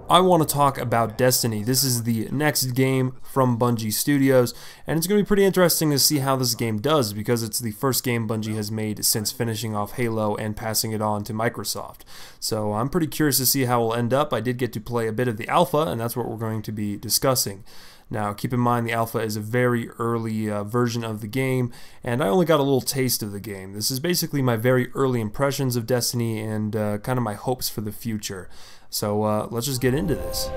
I want to talk about Destiny. This is the next game from Bungie Studios, and it's going to be pretty interesting to see how this game does because it's the first game Bungie has made since finishing off Halo and passing it on to Microsoft. So I'm pretty curious to see how it will end up. I did get to play a bit of the alpha, and that's what we're going to be discussing. Now, keep in mind the alpha is a very early version of the game, and I only got a little taste of the game. This is basically my very early impressions of Destiny and kind of my hopes for the future. So let's just get into this.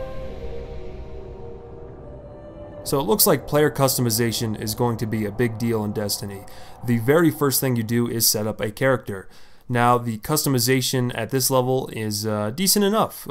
So it looks like player customization is going to be a big deal in Destiny. The very first thing you do is set up a character. Now, the customization at this level is decent enough.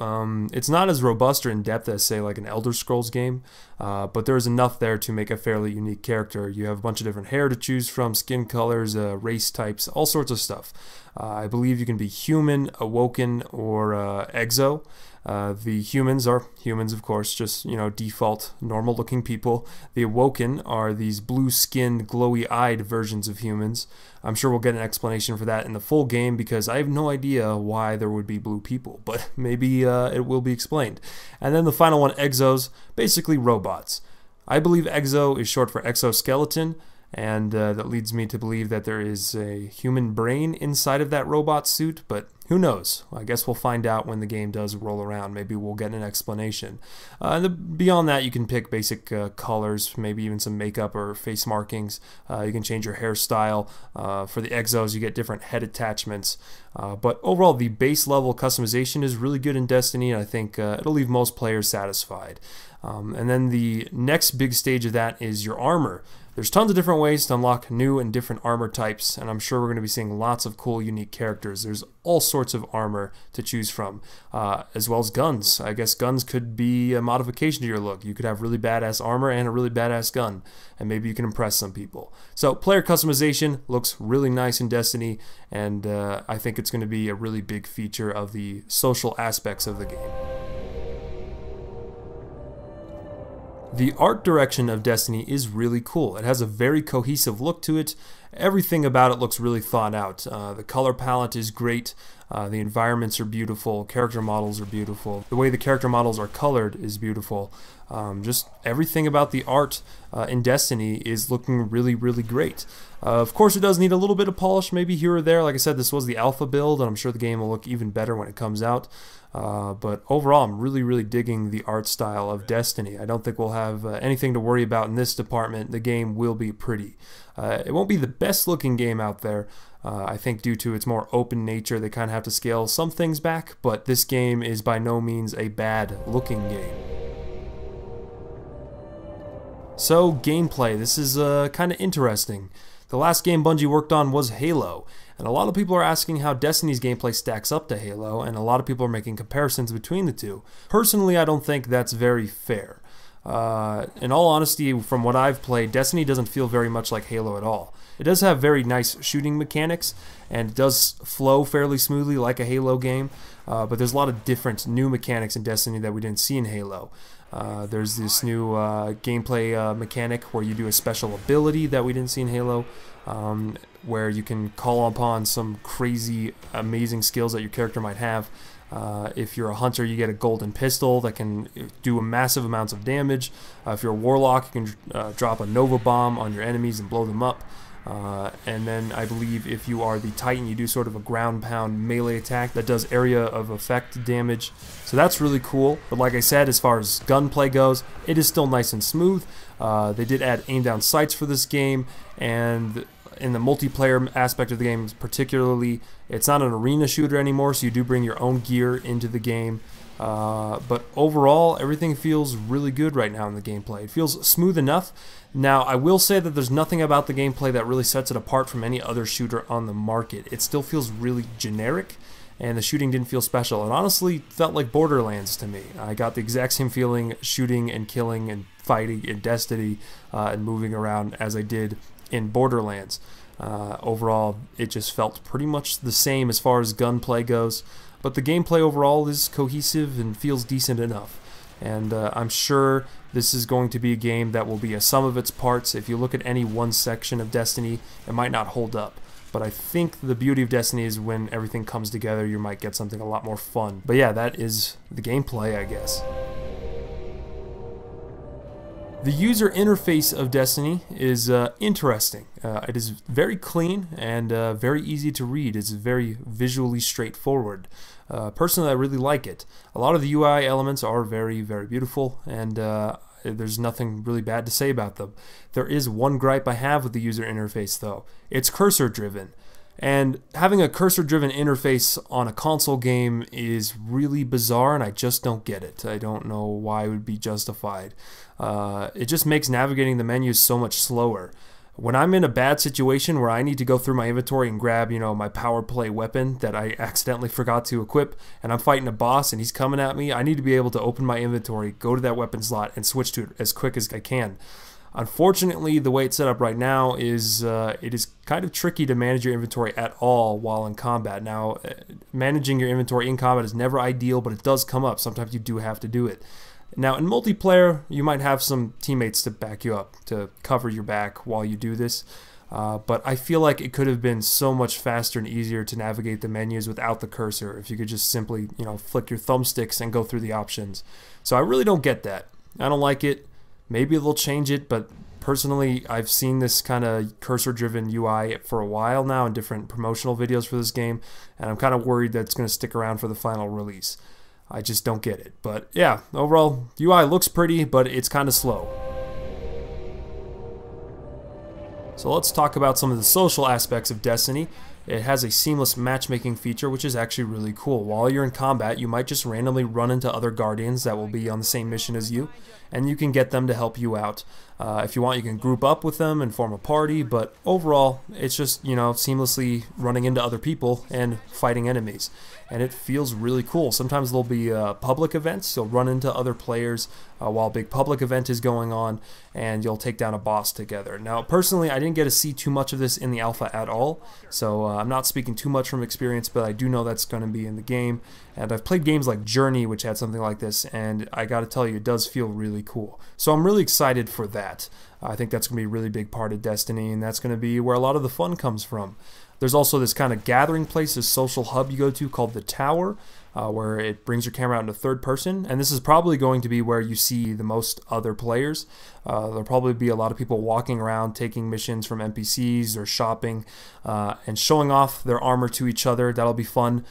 It's not as robust or in-depth as, say, like an Elder Scrolls game, but there's enough there to make a fairly unique character. You have a bunch of different hair to choose from, skin colors, race types, all sorts of stuff. I believe you can be human, awoken, or exo. The humans are humans, of course, just, default, normal-looking people. The awoken are these blue-skinned, glowy-eyed versions of humans. I'm sure we'll get an explanation for that in the full game because I have no idea why there would be blue people, but maybe it will be explained. And then the final one, exos, basically robots. I believe exo is short for exoskeleton, and that leads me to believe that there is a human brain inside of that robot suit, but who knows? I guess we'll find out when the game does roll around. Maybe we'll get an explanation. Beyond that, you can pick basic colors, maybe even some makeup or face markings. You can change your hairstyle. For the exos, you get different head attachments. But overall, the base level customization is really good in Destiny, and I think it'll leave most players satisfied. And then the next big stage of that is your armor. There's tons of different ways to unlock new and different armor types, and I'm sure we're going to be seeing lots of cool, unique characters. There's all sorts of armor to choose from, as well as guns. I guess guns could be a modification to your look. You could have really badass armor and a really badass gun, and maybe you can impress some people. So player customization looks really nice in Destiny, and I think it's going to be a really big feature of the social aspects of the game. The art direction of Destiny is really cool. It has a very cohesive look to it. Everything about it looks really thought out. The color palette is great. The environments are beautiful. Character models are beautiful. The way the character models are colored is beautiful. Just everything about the art in Destiny is looking really, really great. Of course, it does need a little bit of polish, maybe here or there. Like I said, this was the alpha build, and I'm sure the game will look even better when it comes out. But overall, I'm really, really digging the art style of Destiny. I don't think we'll have anything to worry about in this department. The game will be pretty. It won't be the best looking game out there. I think due to its more open nature, they kind of have to scale some things back, but this game is by no means a bad looking game. So, gameplay. This is kind of interesting. The last game Bungie worked on was Halo, and a lot of people are asking how Destiny's gameplay stacks up to Halo, and a lot of people are making comparisons between the two. Personally, I don't think that's very fair. In all honesty, from what I've played, Destiny doesn't feel very much like Halo at all. It does have very nice shooting mechanics, and it does flow fairly smoothly like a Halo game, but there's a lot of different new mechanics in Destiny that we didn't see in Halo. There's this new gameplay mechanic where you do a special ability that we didn't see in Halo, where you can call upon some crazy, amazing skills that your character might have. If you're a hunter, you get a golden pistol that can do massive amounts of damage. If you're a warlock, you can drop a Nova Bomb on your enemies and blow them up. And then I believe if you are the Titan, you do sort of a ground pound melee attack that does area of effect damage. So that's really cool. But like I said, as far as gunplay goes, it is still nice and smooth. They did add aim down sights for this game, and in the multiplayer aspect of the game particularly, it's not an arena shooter anymore, so you do bring your own gear into the game. But overall, everything feels really good right now in the gameplay. It feels smooth enough. Now, I will say that there's nothing about the gameplay that really sets it apart from any other shooter on the market. It still feels really generic, and the shooting didn't feel special. It honestly felt like Borderlands to me. I got the exact same feeling shooting and killing and fighting in Destiny and moving around as I did in Borderlands. Overall, it just felt pretty much the same as far as gunplay goes, but the gameplay overall is cohesive and feels decent enough. And I'm sure this is going to be a game that will be a sum of its parts. If you look at any one section of Destiny, it might not hold up. but I think the beauty of Destiny is when everything comes together, you might get something a lot more fun. But yeah, that is the gameplay, I guess. The user interface of Destiny is interesting. It is very clean and very easy to read. It's very visually straightforward. Personally, I really like it. A lot of the UI elements are very, very beautiful, and there's nothing really bad to say about them. There is one gripe I have with the user interface, though. It's cursor driven. And having a cursor-driven interface on a console game is really bizarre, and I just don't get it. I don't know why it would be justified. It just makes navigating the menus so much slower. When I'm in a bad situation where I need to go through my inventory and grab, my power play weapon that I accidentally forgot to equip, and I'm fighting a boss and he's coming at me, I need to be able to open my inventory, go to that weapon slot, and switch to it as quick as I can. Unfortunately, the way it's set up right now is it is kind of tricky to manage your inventory at all while in combat. Now, managing your inventory in combat is never ideal, but it does come up. Sometimes you do have to do it. Now, in multiplayer, you might have some teammates to back you up, to cover your back while you do this. But I feel like it could have been so much faster and easier to navigate the menus without the cursor, if you could just simply, flick your thumbsticks and go through the options. So I really don't get that. I don't like it. Maybe they'll change it, but personally, I've seen this kind of cursor-driven UI for a while now in different promotional videos for this game, and I'm kind of worried that it's going to stick around for the final release. I just don't get it. But yeah, overall, UI looks pretty, but it's kind of slow. So let's talk about some of the social aspects of Destiny. It has a seamless matchmaking feature, which is actually really cool. While you're in combat, you might just randomly run into other Guardians that will be on the same mission as you, and you can get them to help you out. If you want, you can group up with them and form a party, but overall, it's just, seamlessly running into other people and fighting enemies. And it feels really cool. Sometimes there'll be public events. You'll run into other players while a big public event is going on, and you'll take down a boss together. Now, personally, I didn't get to see too much of this in the alpha at all, so I'm not speaking too much from experience, but I do know that's going to be in the game. And I've played games like Journey, which had something like this, and I gotta tell you, it does feel really cool. So I'm really excited for that. I think that's going to be a really big part of Destiny, and that's going to be where a lot of the fun comes from. There's also this kind of gathering place, this social hub you go to called the Tower, where it brings your camera out into third person, and this is probably going to be where you see the most other players. There'll probably be a lot of people walking around taking missions from NPCs or shopping and showing off their armor to each other. That'll be fun.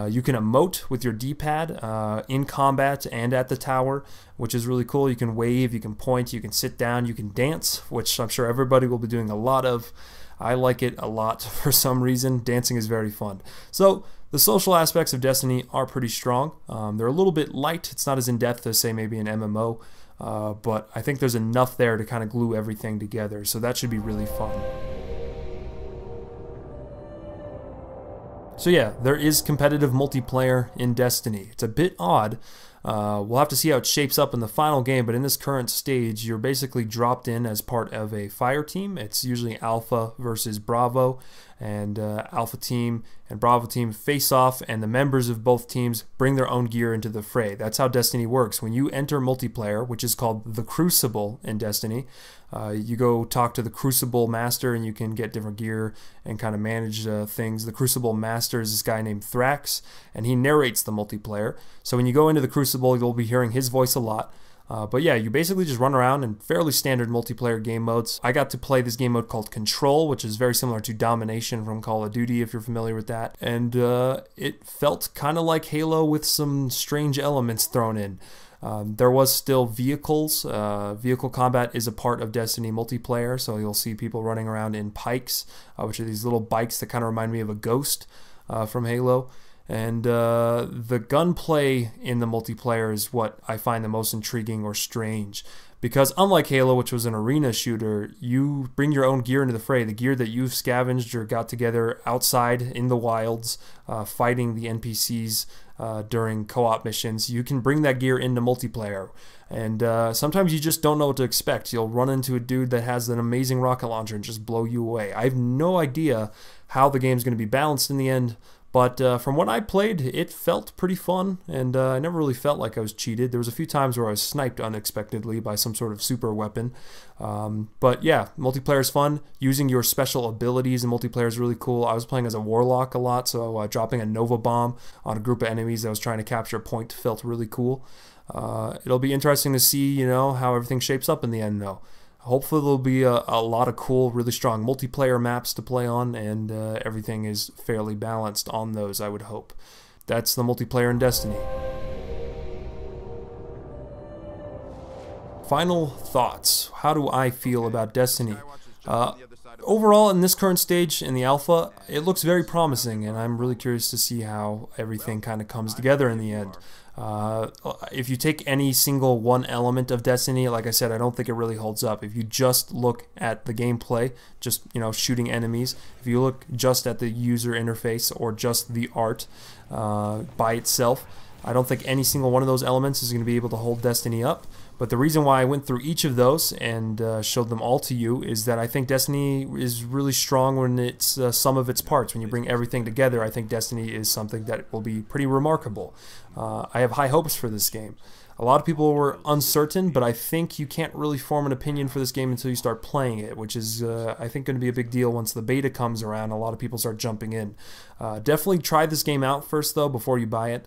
You can emote with your D-pad in combat and at the tower, which is really cool. You can wave, you can point, you can sit down, you can dance, which I'm sure everybody will be doing a lot of. I like it a lot for some reason. Dancing is very fun. So the social aspects of Destiny are pretty strong. They're a little bit light. It's not as in-depth as, say, maybe an MMO, but I think there's enough there to kind of glue everything together, so that should be really fun. So yeah, there is competitive multiplayer in Destiny. It's a bit odd. We'll have to see how it shapes up in the final game, but in this current stage, you're basically dropped in as part of a fire team. It's usually Alpha versus Bravo, and Alpha team and Bravo team face off, and the members of both teams bring their own gear into the fray. That's how Destiny works. When you enter multiplayer, which is called the Crucible in Destiny, you go talk to the Crucible Master, and you can get different gear and kind of manage things. The Crucible Master is this guy named Thrax, and he narrates the multiplayer. So when you go into the Crucible, you'll be hearing his voice a lot. But yeah, you basically just run around in fairly standard multiplayer game modes. I got to play this game mode called Control, which is very similar to Domination from Call of Duty, if you're familiar with that. And it felt kind of like Halo with some strange elements thrown in. There was still vehicles. Vehicle combat is a part of Destiny multiplayer, so you'll see people running around in pikes, which are these little bikes that kind of remind me of a Ghost from Halo. And the gunplay in the multiplayer is what I find the most intriguing or strange. Because unlike Halo, which was an arena shooter, you bring your own gear into the fray, the gear that you've scavenged or got together outside in the wilds, fighting the NPCs during co-op missions. You can bring that gear into multiplayer. And sometimes you just don't know what to expect. You'll run into a dude that has an amazing rocket launcher and just blow you away. I have no idea how the game's going to be balanced in the end, But from what I played, it felt pretty fun, and I never really felt like I was cheated. There was a few times where I was sniped unexpectedly by some sort of super weapon. But yeah, multiplayer is fun. Using your special abilities in multiplayer is really cool. I was playing as a warlock a lot, so dropping a Nova Bomb on a group of enemies that was trying to capture a point felt really cool. It'll be interesting to see, how everything shapes up in the end, though. Hopefully there'll be a lot of cool, really strong multiplayer maps to play on, and everything is fairly balanced on those, I would hope. That's the multiplayer in Destiny. Final thoughts. How do I feel about Destiny? Overall, in this current stage, in the alpha, it looks very promising, and I'm really curious to see how everything kind of comes together in the end. If you take any single one element of Destiny, like I said, I don't think it really holds up. If you just look at the gameplay, just shooting enemies, if you look just at the user interface or just the art by itself, I don't think any single one of those elements is going to be able to hold Destiny up. But the reason why I went through each of those and showed them all to you is that I think Destiny is really strong when it's sum of its parts. When you bring everything together, I think Destiny is something that will be pretty remarkable. I have high hopes for this game. A lot of people were uncertain, but I think you can't really form an opinion for this game until you start playing it, which is, I think, going to be a big deal once the beta comes around. A lot of people start jumping in. Definitely try this game out first, though, before you buy it.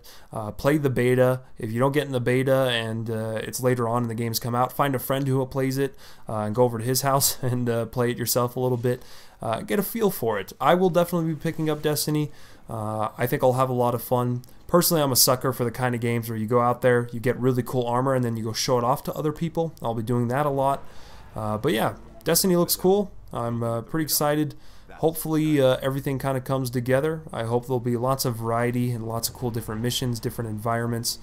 Play the beta. If you don't get in the beta and it's later on and the games come out, find a friend who plays it and go over to his house and play it yourself a little bit. Get a feel for it. I will definitely be picking up Destiny. I think I'll have a lot of fun. Personally, I'm a sucker for the kind of games where you go out there, you get really cool armor, and then you go show it off to other people. I'll be doing that a lot. But yeah, Destiny looks cool. I'm pretty excited. Hopefully everything kind of comes together. I hope there'll be lots of variety and lots of cool different missions, different environments.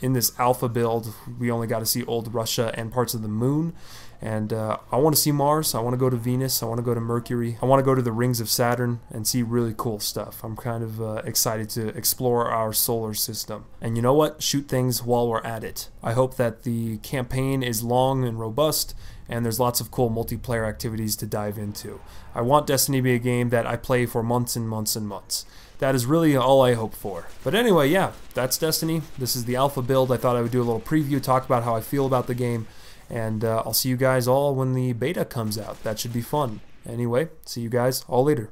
In this alpha build, we only got to see old Russia and parts of the moon. And I want to see Mars, I want to go to Venus, I want to go to Mercury, I want to go to the rings of Saturn and see really cool stuff. I'm kind of excited to explore our solar system. And you know what? Shoot things while we're at it. I hope that the campaign is long and robust, and there's lots of cool multiplayer activities to dive into. I want Destiny to be a game that I play for months and months and months. That is really all I hope for. But anyway, yeah, that's Destiny. This is the alpha build. I thought I would do a little preview, talk about how I feel about the game. And I'll see you guys all when the beta comes out. That should be fun. Anyway, see you guys all later.